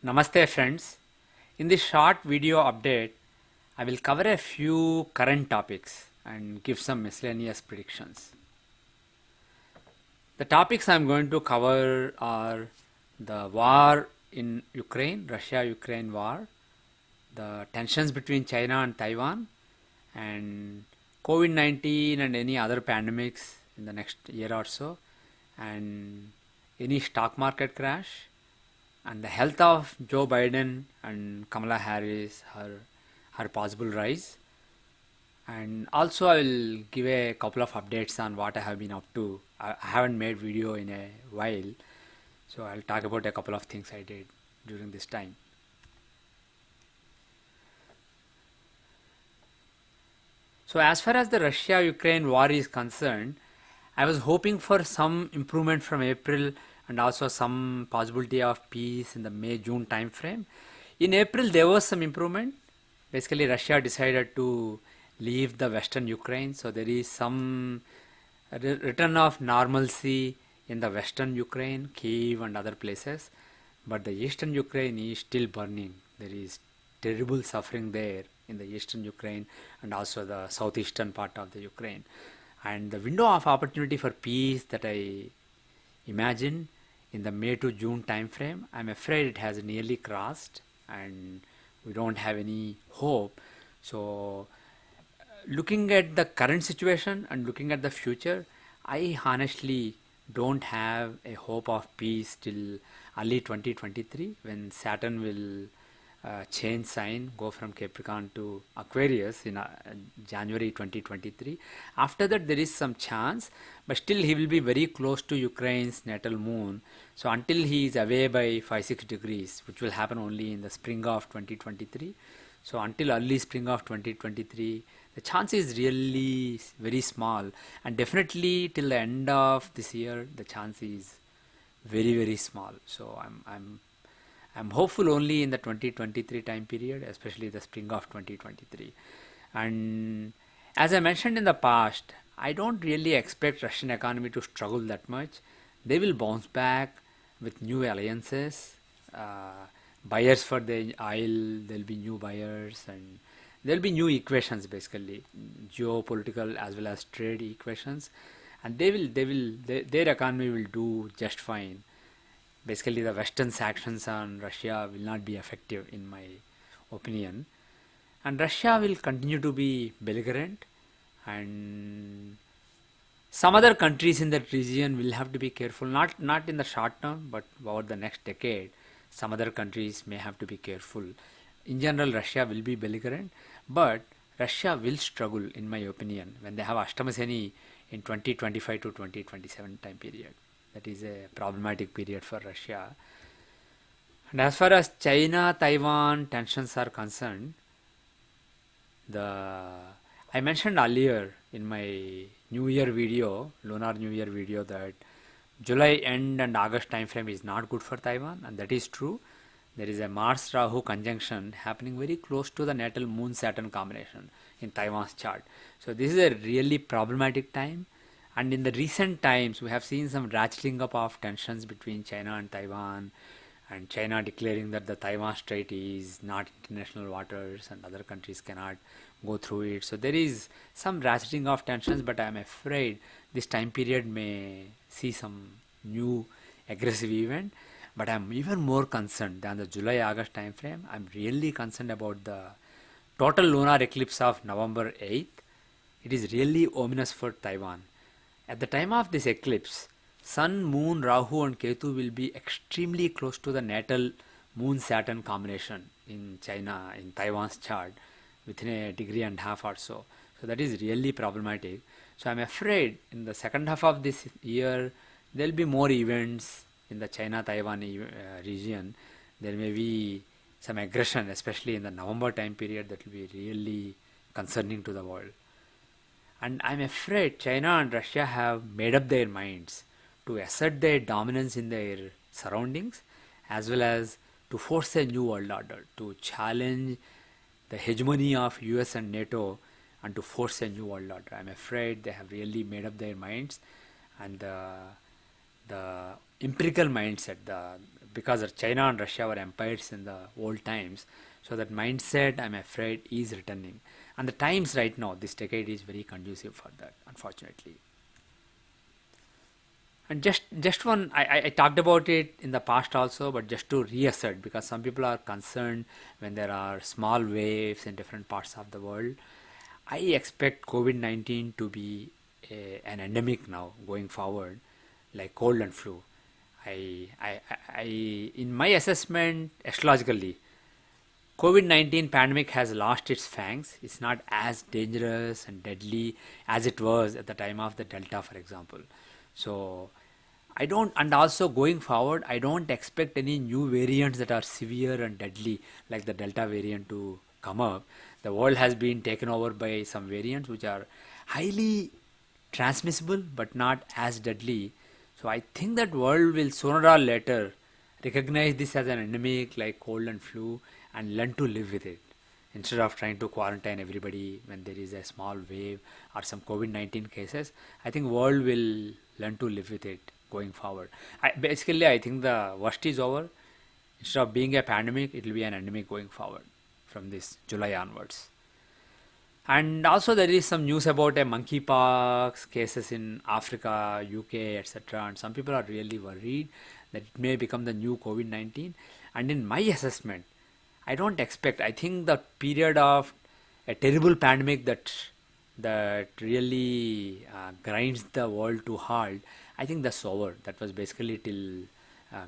Namaste friends. In this short video update, I will cover a few current topics and give some miscellaneous predictions. The topics I am going to cover are the war in Ukraine, Russia-Ukraine war, the tensions between China and Taiwan, and COVID-19 and any other pandemics in the next year or so, and any stock market crash, and the health of Joe Biden and Kamala Harris, her possible rise. And also I will give a couple of updates on what I have been up to. I haven't made video in a while, so I'll talk about a couple of things I did during this time. So as far as the Russia-Ukraine war is concerned, I was hoping for some improvement from April and also some possibility of peace in the May-June time frame. In April, there was some improvement. Basically, Russia decided to leave the western Ukraine, so there is some return of normalcy in the western Ukraine, Kyiv and other places. But the eastern Ukraine is still burning. There is terrible suffering there in the eastern Ukraine and also the southeastern part of the Ukraine. And the window of opportunity for peace that I imagine in the May to June time frame, I'm afraid it has nearly crossed and we don't have any hope. So looking at the current situation and looking at the future, I honestly don't have a hope of peace till early 2023 when Saturn will change sign, go from Capricorn to Aquarius in January 2023. After that there is some chance, but still he will be very close to Ukraine's natal moon. So until he is away by 5-6 degrees, which will happen only in the spring of 2023. So until early spring of 2023, the chance is really very small, and definitely till the end of this year, the chance is very small. So I'm hopeful only in the 2023 time period, especially the spring of 2023. And as I mentioned in the past, I don't really expect Russian economy to struggle that much. They will bounce back with new alliances, buyers for the oil, there'll be new buyers, and there'll be new equations, basically geopolitical as well as trade equations, and their economy will do just fine. Basically the western sanctions on Russia will not be effective in my opinion, and Russia will continue to be belligerent, and some other countries in that region will have to be careful, not in the short term but over the next decade. Some other countries may have to be careful. In general, Russia will be belligerent, but Russia will struggle in my opinion when they have Ashtamaseni in 2025 to 2027 time period. That is a problematic period for Russia. And as far as China-Taiwan tensions are concerned, I mentioned earlier in my New Year video, Lunar New Year video, that July end and August time frame is not good for Taiwan, and that is true. There is a Mars-Rahu conjunction happening very close to the natal Moon-Saturn combination in Taiwan's chart. So this is a really problematic time. And in the recent times, we have seen some ratcheting up of tensions between China and Taiwan, and China declaring that the Taiwan Strait is not international waters and other countries cannot go through it. So there is some ratcheting of tensions, but I am afraid this time period may see some new aggressive event. But I am even more concerned than the July-August time frame. I am really concerned about the total lunar eclipse of November 8th. It is really ominous for Taiwan. At the time of this eclipse, Sun, Moon, Rahu and Ketu will be extremely close to the natal Moon-Saturn combination in China, in Taiwan's chart, within a degree and a half or so. So that is really problematic. So I'm afraid in the second half of this year, there will be more events in the China-Taiwan region. There may be some aggression, especially in the November time period, that will be really concerning to the world. And I'm afraid China and Russia have made up their minds to assert their dominance in their surroundings, as well as to force a new world order, to challenge the hegemony of US and NATO and to force a new world order. I'm afraid they have really made up their minds, and the empirical mindset, the because China and Russia were empires in the old times. So that mindset, I'm afraid, is returning. And the times right now, this decade is very conducive for that, unfortunately. And just one, I talked about it in the past also, but just to reassert, because some people are concerned when there are small waves in different parts of the world. I expect COVID-19 to be an endemic now going forward, like cold and flu. In my assessment, astrologically, COVID-19 pandemic has lost its fangs. It's not as dangerous and deadly as it was at the time of the Delta, for example. So I don't, and also going forward, I don't expect any new variants that are severe and deadly like the Delta variant to come up. The world has been taken over by some variants which are highly transmissible but not as deadly. So I think that world will sooner or later recognize this as an endemic like cold and flu and learn to live with it instead of trying to quarantine everybody when there is a small wave or some COVID-19 cases. I think world will learn to live with it going forward. I think the worst is over. Instead of being a pandemic, it will be an endemic going forward from this July onwards. And also there is some news about a monkeypox cases in Africa, UK, etc. And some people are really worried that it may become the new COVID-19. And in my assessment, I don't expect. I think the period of a terrible pandemic that really grinds the world to halt, I think that's over. That was basically till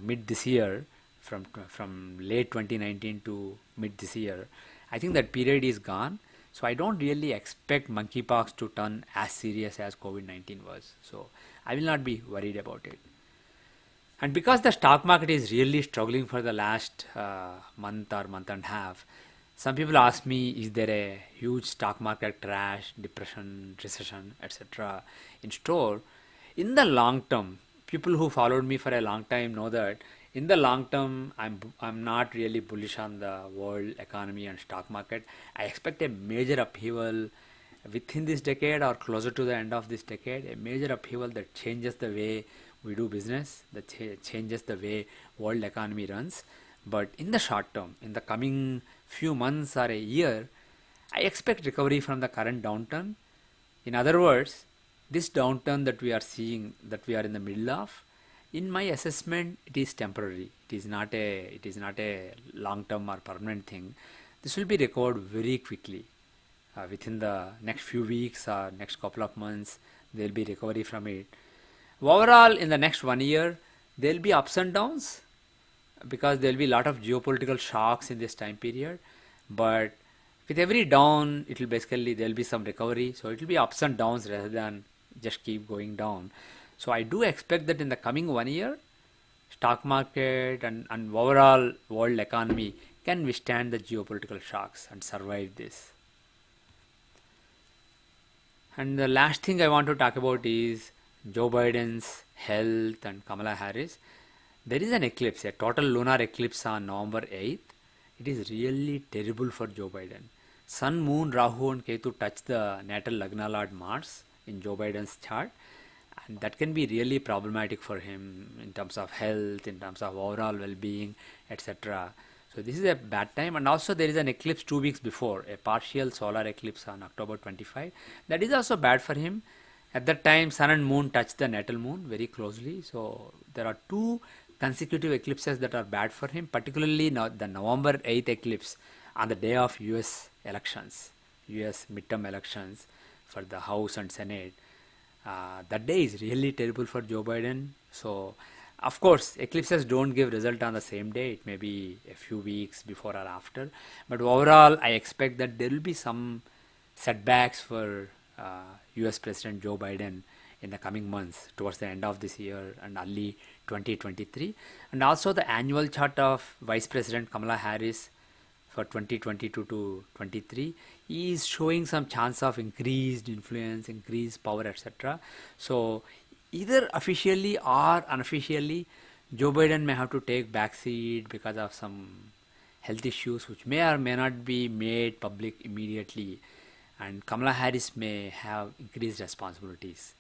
mid this year, from late 2019 to mid this year. I think that period is gone. So I don't really expect monkeypox to turn as serious as COVID-19 was. So I will not be worried about it. And because the stock market is really struggling for the last month or month and a half, some people ask me, is there a huge stock market crash, depression, recession, etc. in store? In the long term, people who followed me for a long time know that in the long term, I'm not really bullish on the world economy and stock market. I expect a major upheaval within this decade or closer to the end of this decade, a major upheaval that changes the way we do business, that changes the way world economy runs. But in the short term, in the coming few months or a year, I expect recovery from the current downturn. In other words, this downturn that we are seeing, that we are in the middle of, in my assessment, it is temporary. It is not a long-term or permanent thing. This will be recovered very quickly. Within the next few weeks or next couple of months, there will be recovery from it. Overall, in the next 1 year, there will be ups and downs because there will be a lot of geopolitical shocks in this time period. But with every down, it will basically, there will be some recovery. So it will be ups and downs rather than just keep going down. So I do expect that in the coming 1 year, stock market and overall world economy can withstand the geopolitical shocks and survive this. And the last thing I want to talk about is Joe Biden's health and Kamala Harris. There is an eclipse, a total lunar eclipse on November 8th. It is really terrible for Joe Biden. Sun, Moon, Rahu and Ketu touch the natal Lagna Lord Mars in Joe Biden's chart. And that can be really problematic for him in terms of health, in terms of overall well-being, etc. So this is a bad time. And also there is an eclipse 2 weeks before, a partial solar eclipse on October 25. That is also bad for him. At that time, Sun and Moon touch the natal Moon very closely. So there are 2 consecutive eclipses that are bad for him, particularly the November 8th eclipse on the day of US elections, US midterm elections for the House and Senate. That day is really terrible for Joe Biden. So, of course, eclipses don't give result on the same day. It may be a few weeks before or after. But overall, I expect that there will be some setbacks for US President Joe Biden in the coming months towards the end of this year and early 2023. And also the annual chart of Vice President Kamala Harris for 2022 to 23 is showing some chance of increased influence, increased power, etc. So either officially or unofficially, Joe Biden may have to take backseat because of some health issues which may or may not be made public immediately, and Kamala Harris may have increased responsibilities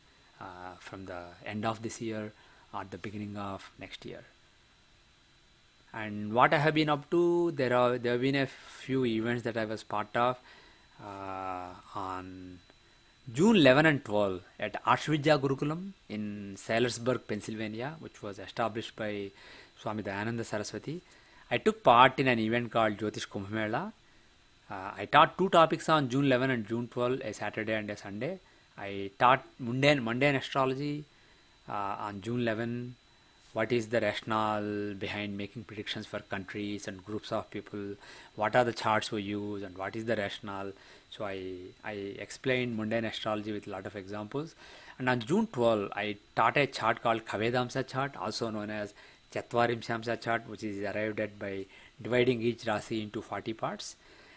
from the end of this year or the beginning of next year. And what I have been up to, there have been a few events that I was part of on June 11 and 12 at Arsha Gurukulam in Sailorsburg, Pennsylvania, which was established by Swami Dayananda Saraswati. I took part in an event called Jyotish Kumbh Mela. I taught two topics on June 11 and June 12, a Saturday and a Sunday. I taught mundane astrology on June 11. What is the rationale behind making predictions for countries and groups of people? What are the charts we use and what is the rationale? So I explained mundane astrology with a lot of examples. And on June 12, I taught a chart called Kavedamsa chart, also known as Chatvarimshamsa chart, which is arrived at by dividing each Rasi into 40 parts.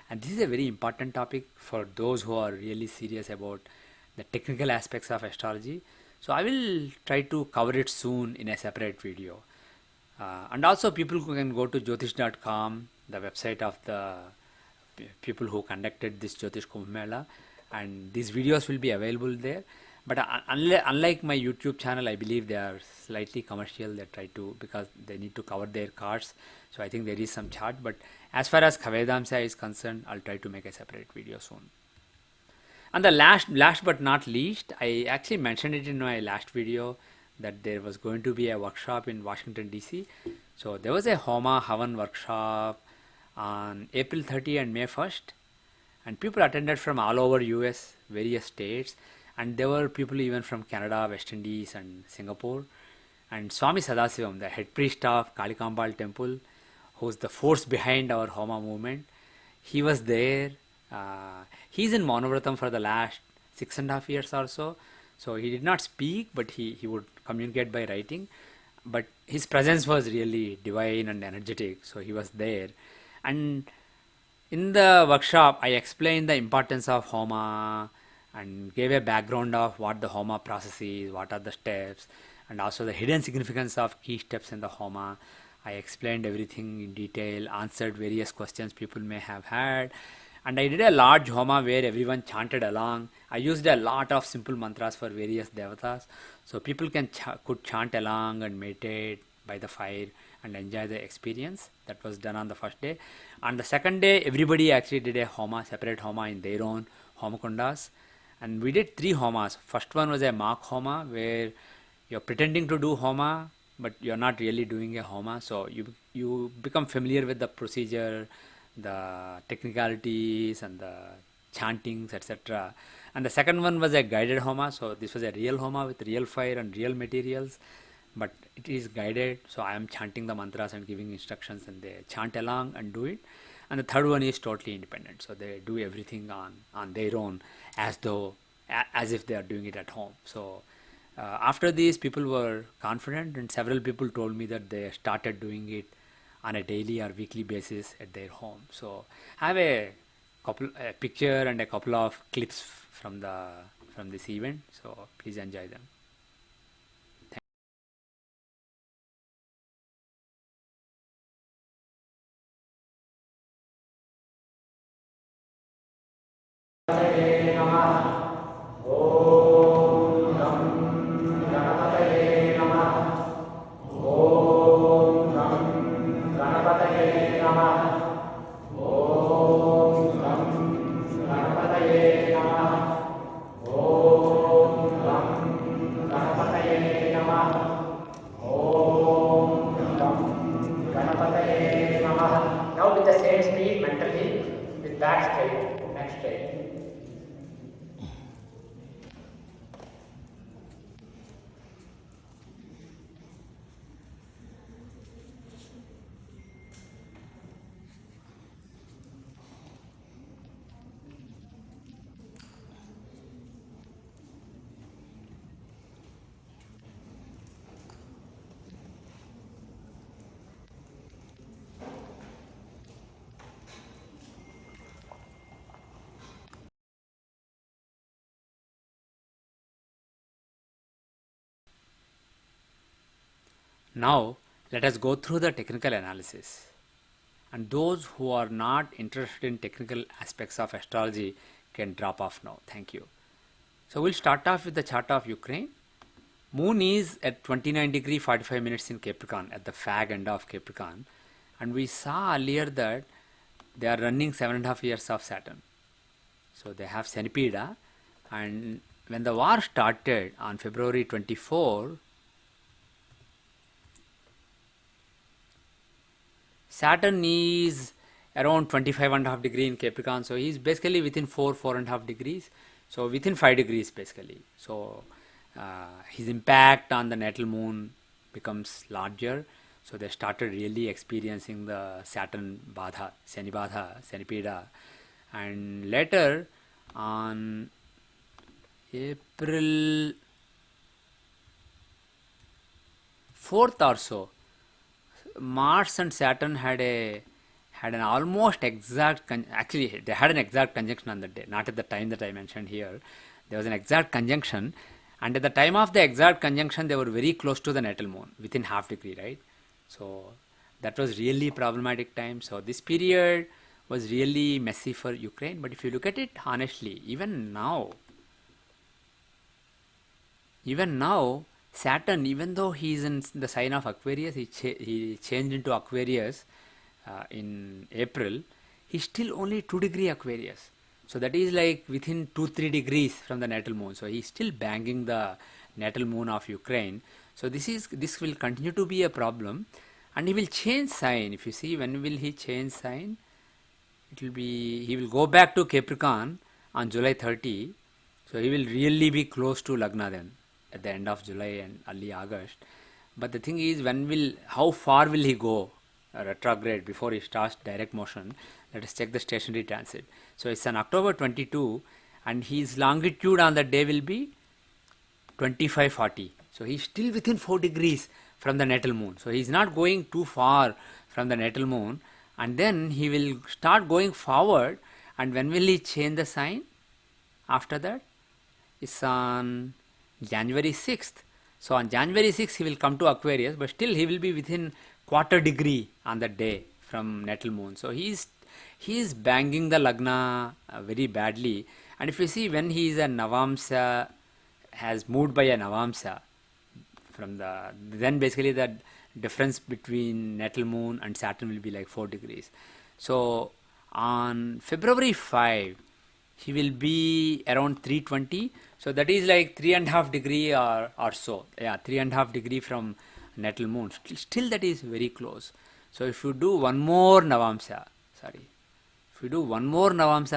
And this is a very important topic for those who are really serious about the technical aspects of astrology. So I will try to cover it soon in a separate video. And also people who can go to jyotish.com, the website of the people who conducted this Jyotish Kumbh Mela, and these videos will be available there. But unlike my YouTube channel, I believe they are slightly commercial. They try to, because they need to cover their cards. So I think there is some chart. But as far as Kavedamsa is concerned, I'll try to make a separate video soon. And the last but not least, I actually mentioned it in my last video that there was going to be a workshop in Washington DC. So there was a Homa Havan workshop on April 30 and May 1st, and people attended from all over US, various states, and there were people even from Canada, West Indies and Singapore. And Swami Sadasivam, the head priest of Kalikambal temple, who's the force behind our Homa movement, he was there. He's in Monovratam for the last 6.5 years or so. So he did not speak, but he would communicate by writing. But his presence was really divine and energetic. So he was there. And in the workshop, I explained the importance of Homa and gave a background of what the Homa process is, what are the steps, and also the hidden significance of key steps in the Homa. I explained everything in detail, answered various questions people may have had. And I did a large Homa where everyone chanted along. I used a lot of simple mantras for various devatas. So people could chant along and meditate by the fire and enjoy the experience. That was done on the first day. On the second day, everybody actually did a Homa, separate Homa in their own Homakundas. And we did 3 Homas. First one was a mock Homa where you're pretending to do Homa, but you're not really doing a Homa. So you become familiar with the procedure, the technicalities and the chantings, etc. And the second one was a guided Homa. So this was a real Homa with real fire and real materials, but it is guided. So I am chanting the mantras and giving instructions, and they chant along and do it. And the third one is totally independent. So they do everything on their own, as if they are doing it at home. So after this, people were confident, and several people told me that they started doing it on a daily or weekly basis at their home. So I have a picture and a couple of clips from this event. So please enjoy them. Now with the same speed mentally, with back straight, neck straight. Now let us go through the technical analysis. And those who are not interested in technical aspects of astrology can drop off now. Thank you. So we'll start off with the chart of Ukraine. Moon is at 29 degree 45 minutes in Capricorn, at the fag end of Capricorn, And we saw earlier that they are running 7.5 years of Saturn. So they have Cenipeda, and when the war started on February 24, Saturn is around 25.5 degree in Capricorn, so he's basically within 4.5 degrees, so within 5 degrees basically. So his impact on the natal moon becomes larger, so they started really experiencing the Saturn Badha, Cenipeda, and later on April 4th or so, Mars and Saturn had an almost exact actually they had an exact conjunction on that day, not at the time that I mentioned here. There was an exact conjunction, and at the time of the exact conjunction they were very close to the natal moon, within half degree, right? So that was really problematic time. So this period was really messy for Ukraine. But if you look at it honestly, even now Saturn, even though he is in the sign of Aquarius, he changed into Aquarius in April. He's still only 2 degree Aquarius, so that is like within 2-3 degrees from the natal moon. So he's still banging the natal moon of Ukraine. So this will continue to be a problem, and he will change sign. If you see, when will he change sign? He will go back to Capricorn on July 30. So he will really be close to Lagna then, at the end of July and early August. But the thing is, how far will he go retrograde before he starts direct motion? Let us check the stationary transit. So it's on October 22, and his longitude on that day will be 2540. So he's still within 4 degrees from the natal moon. So he's not going too far from the natal moon, and then he will start going forward. And when will he change the sign? After that, it's on January 6th. So on January 6th he will come to Aquarius, but still he will be within quarter degree on that day from natal moon. So he is banging the Lagna very badly. And if you see, when he is a Navamsa, has moved by a Navamsa then basically the difference between natal moon and Saturn will be like 4 degrees. So on February 5 he will be around 320. So that is like 3.5 degree or so. Yeah, 3.5 degree from natal moon. Still that is very close. So if you do one more Navamsa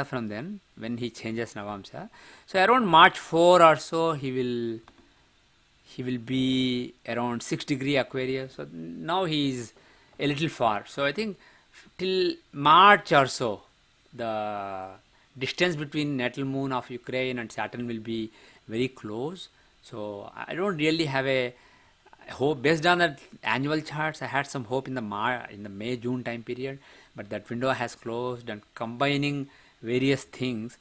from then, when he changes Navamsa, so around March 4 or so he will be around 6 degree Aquarius. So now he is a little far. So I think till March or so, the distance between natal moon of Ukraine and Saturn will be very close. So I don't really have a hope. Based on the annual charts, I had some hope in the May-June time period, but that window has closed, and combining various things,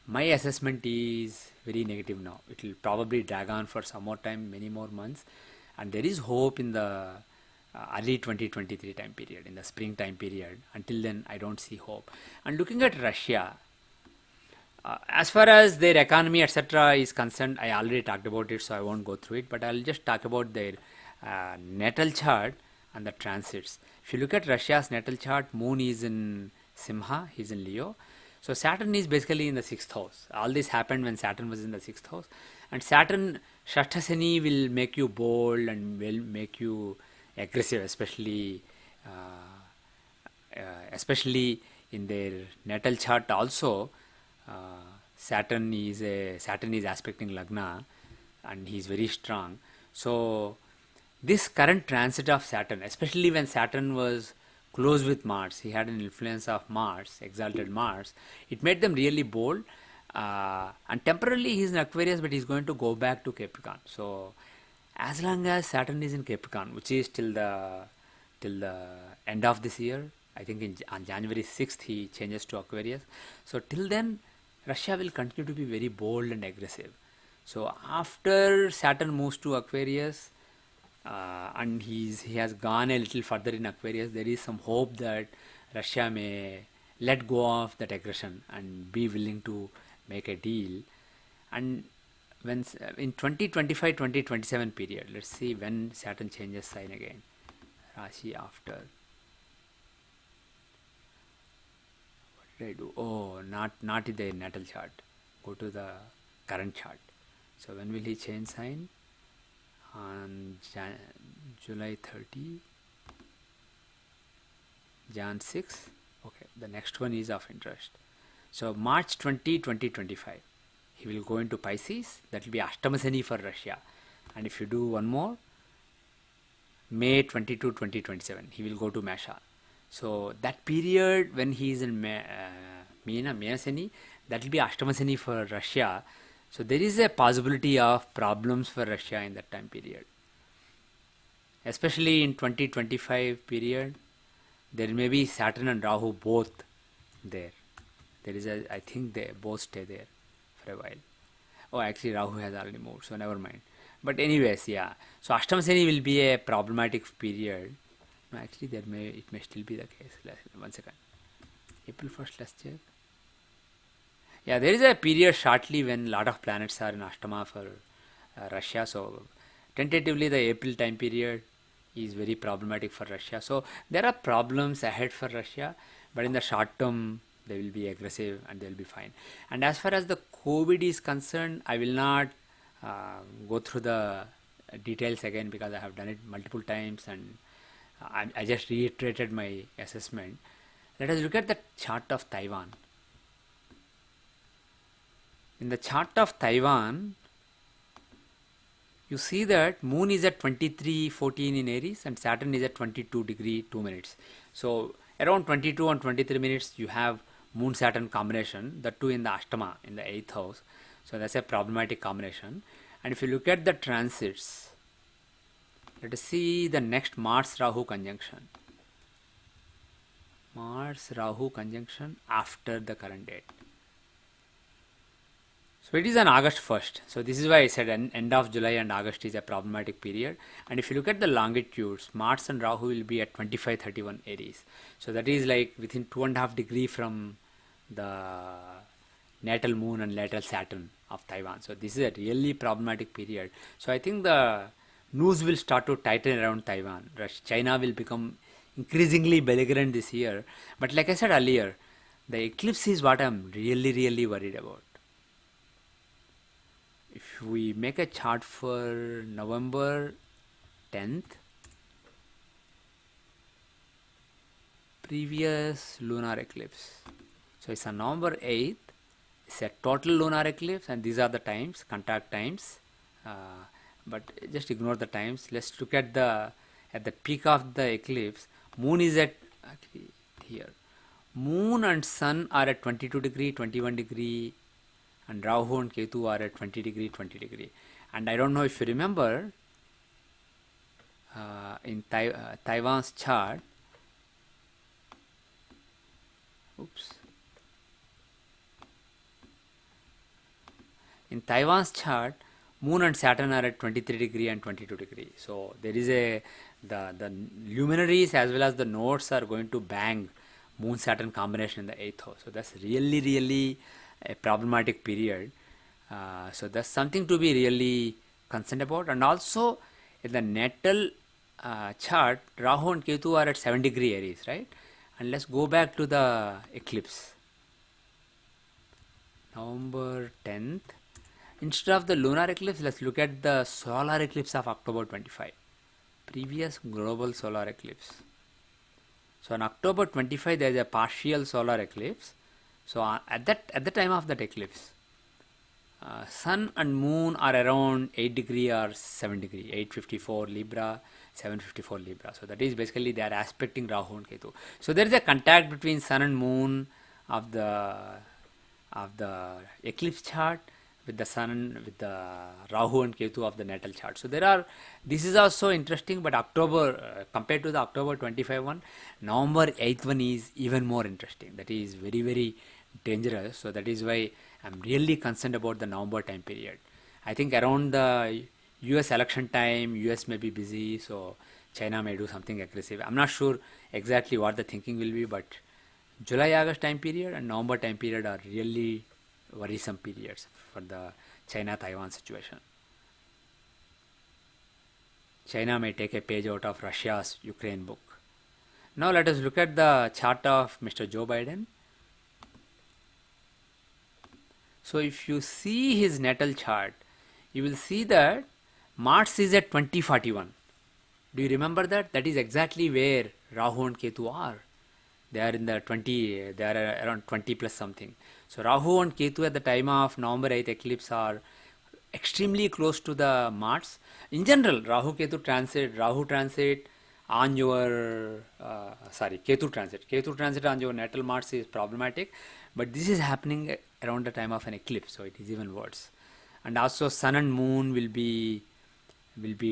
my assessment is very negative now. It will probably drag on for some more time, many more months, and there is hope in the early 2023 time period, in the spring time period. Until then, I don't see hope. And looking at Russia, as far as their economy, etc. is concerned, I already talked about it, so I won't go through it, but I'll just talk about their natal chart and the transits. If you look at Russia's natal chart, moon is in Simha, he's in Leo. So Saturn is basically in the 6th house. All this happened when Saturn was in the 6th house. And Saturn, Shashtasani, will make you bold and will make you aggressive, especially in their natal chart also. Saturn is aspecting Lagna, and he is very strong. So this current transit of Saturn, especially when Saturn was close with Mars, he had an influence of Mars, exalted Mars, it made them really bold. And temporarily he is in Aquarius, but he is going to go back to Capricorn. So as long as Saturn is in Capricorn, which is till the end of this year, I think on January 6th he changes to Aquarius. So till then, Russia will continue to be very bold and aggressive. So after Saturn moves to Aquarius, and he has gone a little further in Aquarius, there is some hope that Russia may let go of that aggression and be willing to make a deal. And when in 2025-2027 period, let's see when Saturn changes sign again. Rashi after. did I do? Oh, not in the natal chart. Go to the current chart. So when will he change sign? On July 30, Jan 6. Okay, the next one is of interest. So March 20, 2025, he will go into Pisces. That will be Ashtamasani for Russia. And if you do one more, May 22, 2027, he will go to Mesha. So that period when he is in Menasani, that will be Ashtamasani for Russia. So there is a possibility of problems for Russia in that time period. Especially in 2025 period, there may be Saturn and Rahu both there. There is I think they both stay there for a while. Oh, actually Rahu has already moved, so never mind. But anyways, yeah. So Ashtamasani will be a problematic period. No, actually it may still be the case. One second. April 1st, let's check. Yeah, there is a period shortly when a lot of planets are in Ashtama for Russia. So tentatively the April time period is very problematic for Russia. So there are problems ahead for Russia, but in the short term they will be aggressive and they will be fine. And as far as the COVID is concerned, I will not go through the details again because I have done it multiple times and I just reiterated my assessment. Let us look at the chart of Taiwan. In the chart of Taiwan, you see that Moon is at 23:14 in Aries and Saturn is at 22 degree 2 minutes. So around 22 and 23 minutes you have Moon Saturn combination, the two in the Ashtama in the 8th house. So that's a problematic combination. And if you look at the transits, let us see the next Mars Rahu conjunction. Mars Rahu conjunction after the current date. So it is on August 1st. So this is why I said end of July and August is a problematic period. And if you look at the longitudes, Mars and Rahu will be at 25:31 Aries. So that is like within 2.5 degrees from the natal moon and natal Saturn of Taiwan. So this is a really problematic period. So I think the news will start to tighten around Taiwan. China will become increasingly belligerent this year. But like I said earlier, the eclipse is what I'm really worried about. If we make a chart for November 10th, previous lunar eclipse. So it's on November 8th. It's a total lunar eclipse and these are the times, contact times. But just ignore the times. Let's look at the peak of the eclipse. Moon is at actually here. Moon and Sun are at 22 degree, 21 degree, and Rahu and Ketu are at 20 degree, 20 degree. And I don't know if you remember in Taiwan's chart. In Taiwan's chart, Moon and Saturn are at 23 degree and 22 degree. So there is the luminaries as well as the nodes are going to bang Moon Saturn combination in the 8th house. So that's really a problematic period. So that's something to be really concerned about. And also in the natal chart, Rahu and Ketu are at 7 degree Aries, right? And let's go back to the eclipse. November 10th. Instead of the lunar eclipse, let's look at the solar eclipse of October 25. Previous global solar eclipse. So on October 25, there is a partial solar eclipse. So at the time of that eclipse, Sun and Moon are around 8 degree or 7 degree, 854 Libra, 754 Libra. So that is basically they are aspecting Rahu and Ketu. So there is a contact between Sun and Moon of the eclipse chart with the Sun, with the Rahu and Ketu of the natal chart. So this is also interesting, but October, compared to the October 25 one, November 8th one is even more interesting. That is very dangerous. So that is why I'm really concerned about the November time period. I think around the US election time, US may be busy, so China may do something aggressive. I'm not sure exactly what the thinking will be, but July-August time period and November time period are really worrisome periods for the China-Taiwan situation. China may take a page out of Russia's Ukraine book. Now let us look at the chart of Mr. Joe Biden. So if you see his natal chart, you will see that Mars is at 2041. Do you remember that? That is exactly where Rahu and Ketu are. They are in the 20, they are around 20 plus something. So Rahu and Ketu at the time of November 8th eclipse are extremely close to the Mars. In general, Rahu transit on your, Ketu transit on your natal Mars is problematic. But this is happening around the time of an eclipse, so it is even worse. And also Sun and Moon will be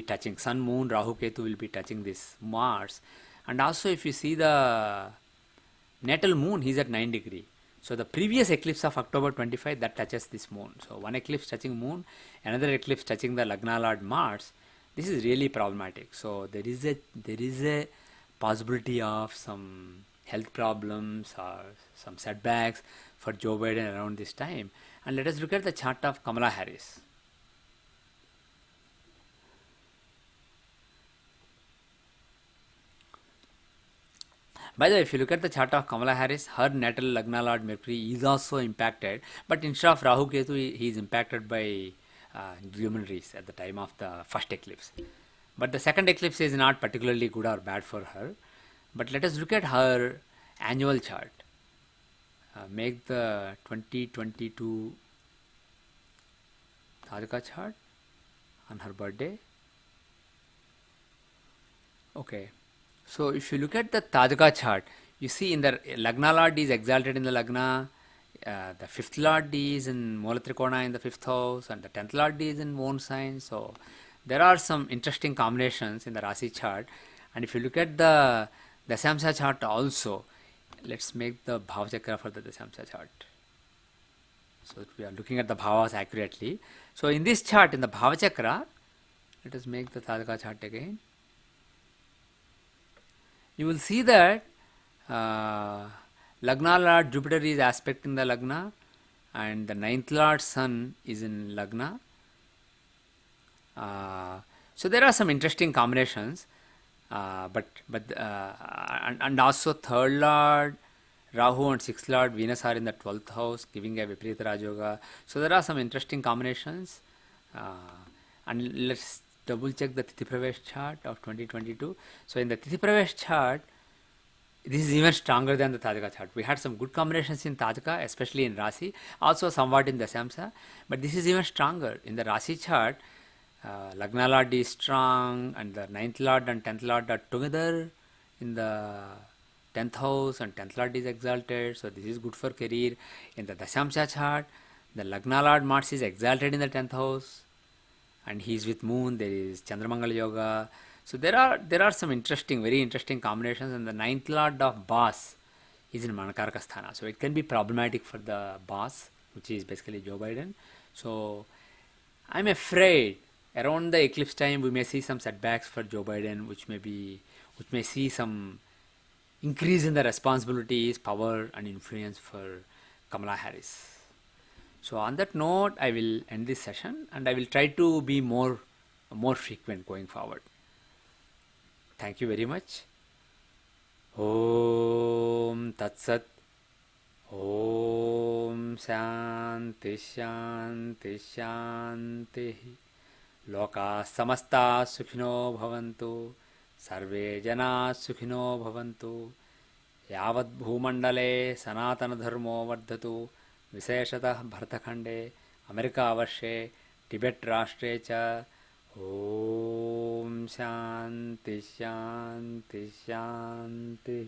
touching. Sun, Moon, Rahu, Ketu will be touching this Mars. And also if you see the natal moon, he's at 9 degree. So the previous eclipse of October 25, that touches this moon. So one eclipse touching moon, another eclipse touching the Lagna Lord Mars. This is really problematic. So there is a possibility of some health problems or some setbacks for Joe Biden around this time. And let us look at the chart of Kamala Harris. By the way, if you look at the chart of Kamala Harris, her natal Lagna Lord Mercury is also impacted, but instead of Rahu Ketu, he is impacted by luminaries at the time of the first eclipse. But the second eclipse is not particularly good or bad for her. But let us look at her annual chart. Make the 2022 Tadika chart on her birthday. Okay. So if you look at the Tadika chart, you see in the Lagna Lord is exalted in the Lagna, the 5th Lord is in Moola Trikona in the 5th house, and the 10th Lord is in Moon sign. So there are some interesting combinations in the Rasi chart. And if you look at the Dasamsa chart also, let's make the Bhava Chakra for the Dasamsa chart. So we are looking at the Bhavas accurately. So in this chart, in the Bhava Chakra, let us make the Tadika chart again. You will see that Lagna Lord Jupiter is aspecting the Lagna, and the 9th Lord Sun is in Lagna. So there are some interesting combinations, and also 3rd Lord Rahu and 6th Lord Venus are in the 12th house, giving a Viparita Raj Yoga. So there are some interesting combinations, and let's double check the Tithi Pravesh chart of 2022. So in the Tithi Pravesh chart, this is even stronger than the Tadika chart. We had some good combinations in Tadika, especially in Rasi, also somewhat in the Dasamsa, but this is even stronger. In the Rasi chart, Lagna Lord is strong, and the 9th Lord and 10th Lord are together in the 10th house, and 10th Lord is exalted, so this is good for career. In the Dasamsa chart, the Lagna Lord Mars is exalted in the 10th house, and he is with Moon. There is Chandramangala Yoga. So there are some very interesting combinations, and the 9th Lord of Boss is in Manakaraka Sthana. So it can be problematic for the boss, which is basically Joe Biden. So I'm afraid around the eclipse time we may see some setbacks for Joe Biden, which may see some increase in the responsibilities, power and influence for Kamala Harris. So on that note, I will end this session, and I will try to be more frequent going forward. Thank you very much. Om Tat Sat. Om Shanti Shanti Shanti. Loka Samasta Sukhino Bhavantu. Sarve Jana Sukhino Bhavantu. Yavad Bhumandale Sanatana Dharmo Vardhatu. विशेषतः भरतखंडे अमेरिकावर्षे Tibet राष्ट्रे च ओम शांति शांति शांति।